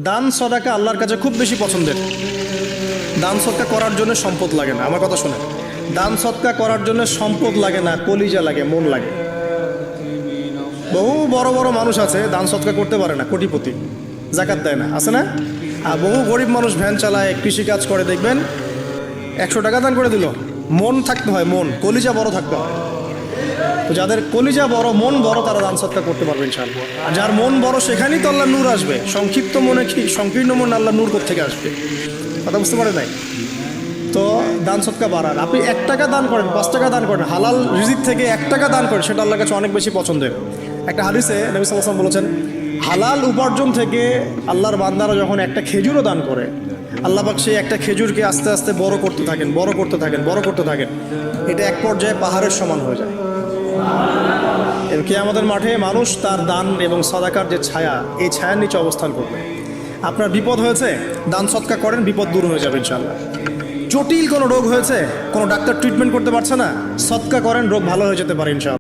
দান সদাকা আল্লাহর কাছে খুব বেশি পছন্দের। দান সদকা করার জন্য সম্পদ লাগে না, আমার কথা শোনেন। দান সদকা করার জন্য সম্পদ লাগে না, কলিজা লাগে, মন লাগে। বহু বড় বড় মানুষ আছে দান সদকা করতে পারে না, কোটিপতি, জাকাত দেয় না, আছে না? আর বহু গরিব মানুষ ভ্যান চালায়, কৃষিকাজ করে, দেখবেন 100 টাকা দান করে দিল। মন থাকতে হয়, মন, কলিজা বড় থাকতে হয়। তো যাদের কলিজা বড়, মন বড়, তারা দান সদকা করতে পারবে ইনশাআল্লাহ। আর যার মন বড় সেখানেই তো আল্লাহ নূর আসবে। সংক্ষিপ্ত মনে কি, সংকীর্ণ মন আল্লাহ নূর কোত্থেকে আসবে? কথা বুঝতে পারে নাই? তো দান সদকা বাড়ান। আপনি 1 টাকা দান করেন, 5 টাকা দান করেন, হালাল রিজিক থেকে 1 টাকা দান করেন, সেটা আল্লাহর কাছে অনেক বেশি পছন্দের। একটা হাদিসে নবী সাল্লাল্লাহু আলাইহি ওয়াসাল্লাম বলেছেন, হালাল উপার্জন থেকে আল্লাহর বান্দারা যখন একটা খেজুরও দান করে, আল্লাহ পাক সেই একটা খেজুরকে আস্তে আস্তে বড় করতে থাকেন, বড় করতে থাকেন, বড় করতে থাকেন। এটা এক পর্যায়ে পাহাড়ের সমান হয়ে যায়। এবং কিয়ামতের মাঠে মানুষ তার দান এবং সাদাকার যে ছায়া, এই ছায়ার নিচে অবস্থান করবে। আপনার বিপদ হয়েছে, দান সদকা করেন, বিপদ দূর হয়ে যাবে ইনশাআল্লাহ। জটিল কোনো রোগ হয়েছে, কোনো ডাক্তার ট্রিটমেন্ট করতে পারছে না, সদকা করেন, রোগ ভালো হয়ে যেতে পারে ইনশাআল্লাহ।